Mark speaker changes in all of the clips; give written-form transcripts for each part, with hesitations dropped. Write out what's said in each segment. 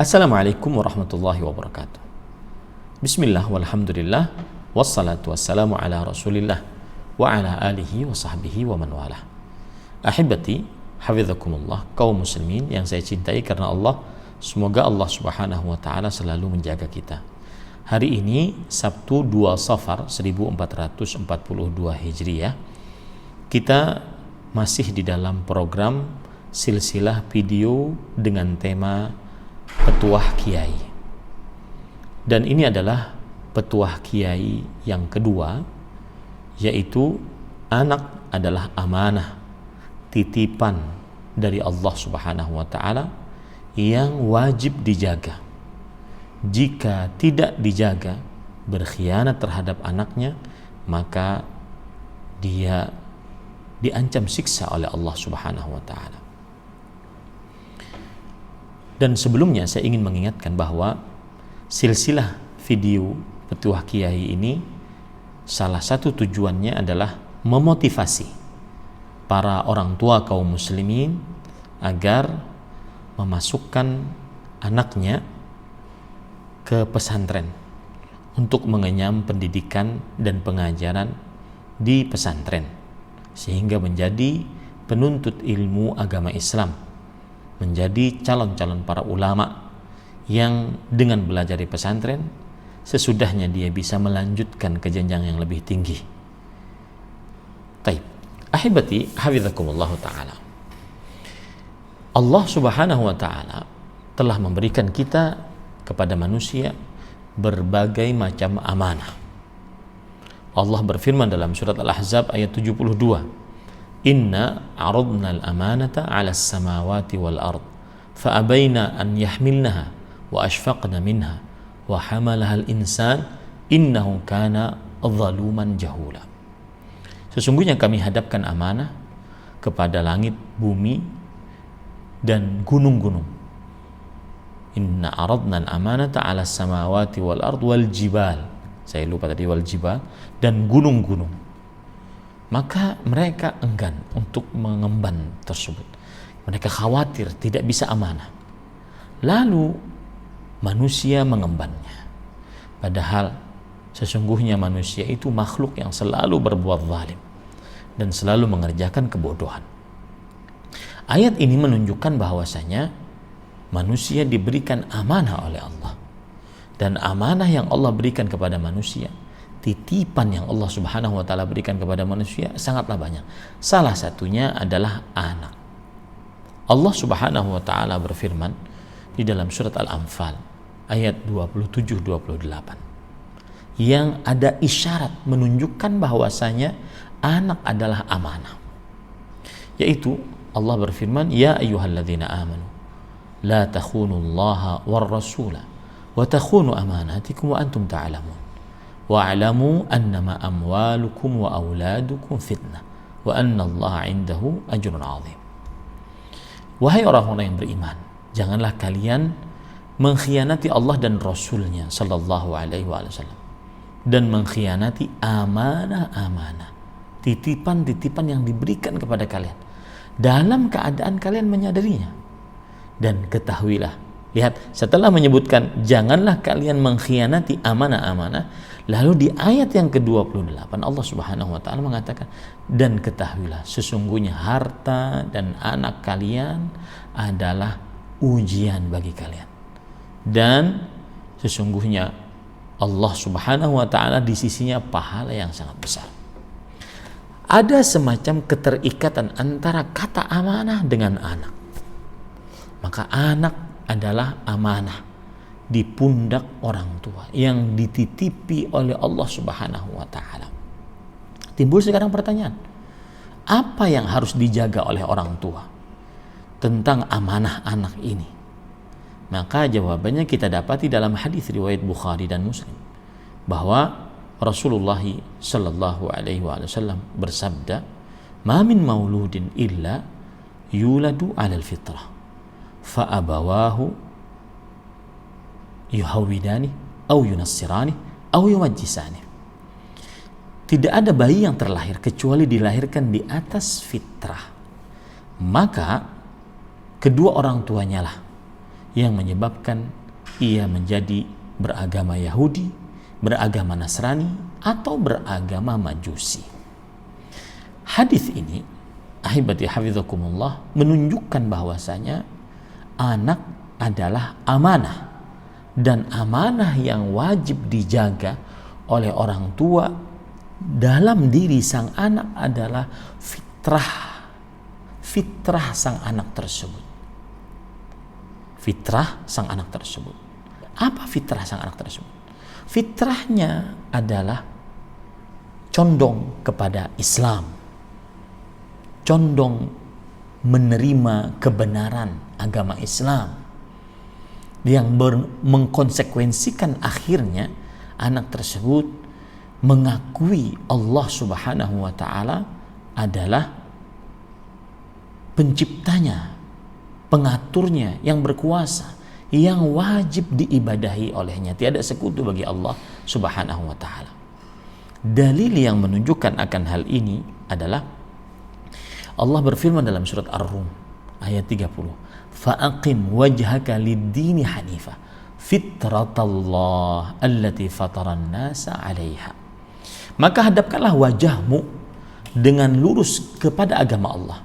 Speaker 1: Assalamualaikum warahmatullahi wabarakatuh. Bismillah walhamdulillah wassalatu wassalamu ala rasulillah wa ala alihi wa sahbihi wa man walah. Ahibati hafidhakumullah, kaum muslimin yang saya cintai karena Allah, semoga Allah subhanahu wa ta'ala selalu menjaga kita. Hari ini Sabtu 2 Safar 1442 Hijriah, kita masih di dalam program silsilah video dengan tema Petuah Kiai. Dan ini adalah petuah kiai yang kedua, yaitu anak adalah amanah, titipan dari Allah subhanahu wa ta'ala yang wajib dijaga. Jika tidak dijaga, berkhianat terhadap anaknya, maka dia diancam siksa oleh Allah subhanahu wa ta'ala. Dan sebelumnya saya ingin mengingatkan bahwa silsilah video Petuah Kiai ini salah satu tujuannya adalah memotivasi para orang tua kaum muslimin agar memasukkan anaknya ke pesantren untuk mengenyam pendidikan dan pengajaran di pesantren, sehingga menjadi penuntut ilmu agama Islam, menjadi calon-calon para ulama yang dengan belajar di pesantren sesudahnya dia bisa melanjutkan ke jenjang yang lebih tinggi. Taib. Ahibati hafidhakumullah ta'ala. Allah subhanahu wa ta'ala telah memberikan kita kepada manusia berbagai macam amanah. Allah berfirman dalam surat Al-Ahzab ayat 72, Inna aradna al-amanata ala as-samawati wal ard fa'abayna an yahmilnaha wa ashfaqna minha wa hamalaha al-insan innahu kana zaluman jahula. Sesungguhnya kami hadapkan amanah kepada langit, bumi dan gunung-gunung. Inna aradna al-amanata ala as-samawati wal ard wal jibal. Saya lupa tadi wal jibal, dan gunung-gunung. Maka mereka enggan untuk mengemban tersebut. Mereka khawatir tidak bisa amanah. Lalu manusia mengembannya. Padahal sesungguhnya manusia itu makhluk yang selalu berbuat zalim dan selalu mengerjakan kebodohan. Ayat ini menunjukkan bahwasanya manusia diberikan amanah oleh Allah. Dan amanah yang Allah berikan kepada manusia, titipan yang Allah subhanahu wa ta'ala berikan kepada manusia sangatlah banyak. Salah satunya adalah anak. Allah subhanahu wa ta'ala berfirman di dalam surat Al-Anfal ayat 27-28 yang ada isyarat menunjukkan bahwasanya anak adalah amanah, yaitu Allah berfirman, Ya ayyuhalladzina amanu la takhunullaha war rasula wa takhunu amanatikum wa antum ta'lamun wa'alamu annama amwalukum wa auladukum fitnah wa anna Allah indahu ajrun azim. Wahai orang-orang yang beriman, janganlah kalian mengkhianati Allah dan Rasulnya sallallahu alaihi wasallam dan mengkhianati amanah-amanah, titipan-titipan yang diberikan kepada kalian dalam keadaan kalian menyadarinya. Dan ketahuilah, lihat, setelah menyebutkan janganlah kalian mengkhianati amanah-amanah, lalu di ayat yang ke-28 Allah subhanahu wa ta'ala mengatakan, dan ketahuilah sesungguhnya harta dan anak kalian adalah ujian bagi kalian, dan sesungguhnya Allah subhanahu wa ta'ala di sisinya pahala yang sangat besar. Ada semacam keterikatan antara kata amanah dengan anak. Maka anak adalah amanah di pundak orang tua yang dititipi oleh Allah subhanahu wa ta'ala. Timbul sekarang pertanyaan, apa yang harus dijaga oleh orang tua tentang amanah anak ini? Maka jawabannya kita dapati dalam hadis riwayat Bukhari dan Muslim, bahwa Rasulullah sallallahu alaihi wasallam bersabda, "Ma min mauludin illa yuladu 'alal fitrah, fa abawahu yuhawidani au yunassirani au yumajjisani." Tidak ada bayi yang terlahir kecuali dilahirkan di atas fitrah. Maka kedua orang tuanya lah yang menyebabkan ia menjadi beragama Yahudi, beragama Nasrani, atau beragama Majusi. Hadis ini, ahibati hafizakumullah, menunjukkan bahwasanya anak adalah amanah, dan amanah yang wajib dijaga oleh orang tua dalam diri sang anak adalah fitrah sang anak tersebut. Fitrah sang anak tersebut. Apa fitrah sang anak tersebut? Fitrahnya adalah condong kepada Islam, condong menerima kebenaran agama Islam, yang mengkonsekuensikan akhirnya anak tersebut mengakui Allah Subhanahu wa ta'ala adalah penciptanya, pengaturnya, yang berkuasa, yang wajib diibadahi olehnya. Tiada sekutu bagi Allah Subhanahu wa ta'ala. Dalil yang menunjukkan akan hal ini adalah Allah berfirman dalam surat Ar-Rum ayat 30, fa'aqim wajhaka lid-dini hanifa fitratallah allati fataran nasa 'alaiha. Maka hadapkanlah wajahmu dengan lurus kepada agama Allah.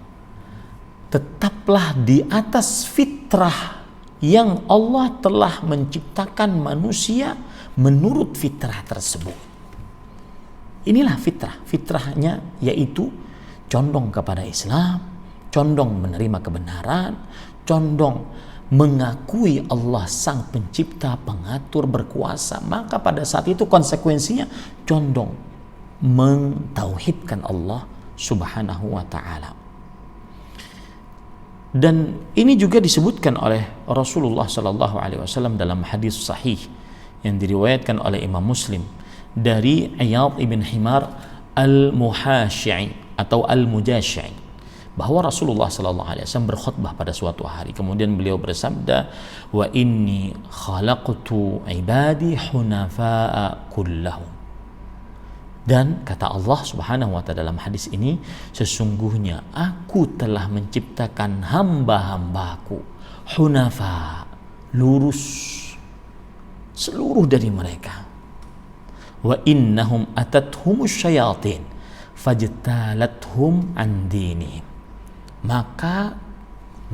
Speaker 1: Tetaplah di atas fitrah yang Allah telah menciptakan manusia menurut fitrah tersebut. Inilah fitrah. Fitrahnya yaitu condong kepada Islam, condong menerima kebenaran, condong mengakui Allah sang pencipta, pengatur, berkuasa. Maka pada saat itu konsekuensinya condong mentauhidkan Allah Subhanahu wa ta'ala. Dan ini juga disebutkan oleh Rasulullah sallallahu alaihi wasallam dalam hadis sahih yang diriwayatkan oleh Imam Muslim dari Iyad ibn Himar al-Muhashi'i atau al-Mujashi'i, bahwa Rasulullah sallallahu alaihi wasallam berkhutbah pada suatu hari. Kemudian beliau bersabda, "Wa inni khalaqtu ibadi hunafa'a kullahum." Dan kata Allah Subhanahu wa ta'ala dalam hadis ini, sesungguhnya aku telah menciptakan hamba-hambaku hunafa, lurus seluruh dari mereka. Wa innahum atathumus syayatin fajtalathum an dinihim. Maka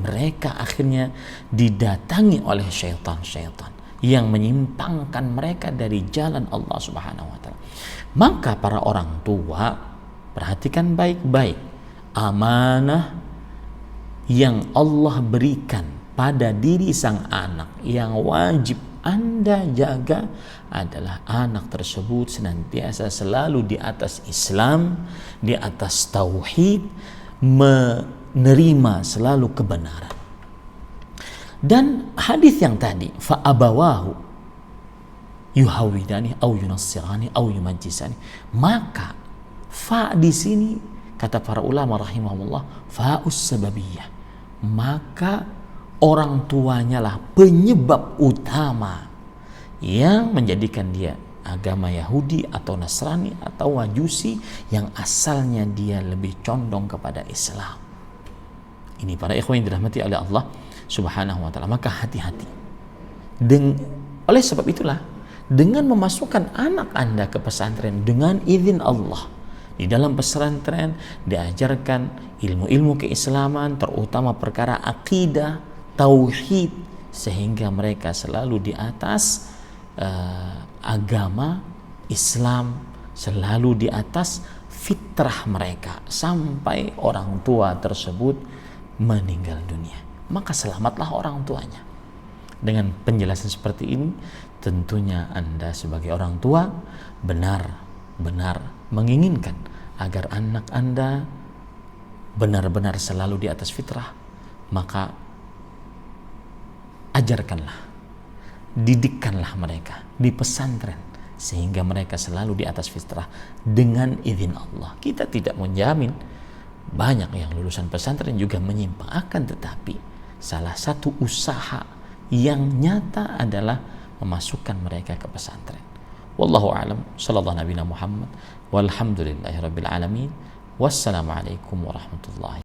Speaker 1: mereka akhirnya didatangi oleh syaitan-syaitan yang menyimpangkan mereka dari jalan Allah Subhanahu wa ta'ala. Maka para orang tua, perhatikan baik-baik amanah yang Allah berikan pada diri sang anak yang wajib Anda jaga adalah anak tersebut senantiasa selalu di atas Islam, di atas tauhid, menerima selalu kebenaran. Dan hadis yang tadi, fa abawahu yuhawidani au yunassirani au yumajjisani, maka fa di sini kata para ulama rahimahumullah fa'us sababiyah, maka orang tuanya lah penyebab utama yang menjadikan dia agama Yahudi atau Nasrani atau Majusi yang asalnya dia lebih condong kepada Islam. Ini para ikhwan yang dirahmati oleh Allah Subhanahu wa ta'ala. Maka hati-hati. Oleh sebab itulah, dengan memasukkan anak Anda ke pesantren dengan izin Allah, di dalam pesantren diajarkan ilmu-ilmu keislaman, terutama perkara akidah, tauhid, sehingga mereka selalu di atas agama Islam, selalu di atas fitrah mereka sampai orang tua tersebut meninggal dunia. Maka selamatlah orang tuanya. Dengan penjelasan seperti ini, tentunya Anda sebagai orang tua benar-benar menginginkan agar anak Anda benar-benar selalu di atas fitrah. Maka ajarkanlah, didikkanlah mereka di pesantren sehingga mereka selalu di atas fitrah dengan izin Allah. Kita tidak menjamin, banyak yang lulusan pesantren juga menyimpang, akan tetapi salah satu usaha yang nyata adalah memasukkan mereka ke pesantren. Wallahu a'lam. Sallallahu Nabi Muhammad walhamdulillahi rabbil alamin. Wassalamualaikum warahmatullahi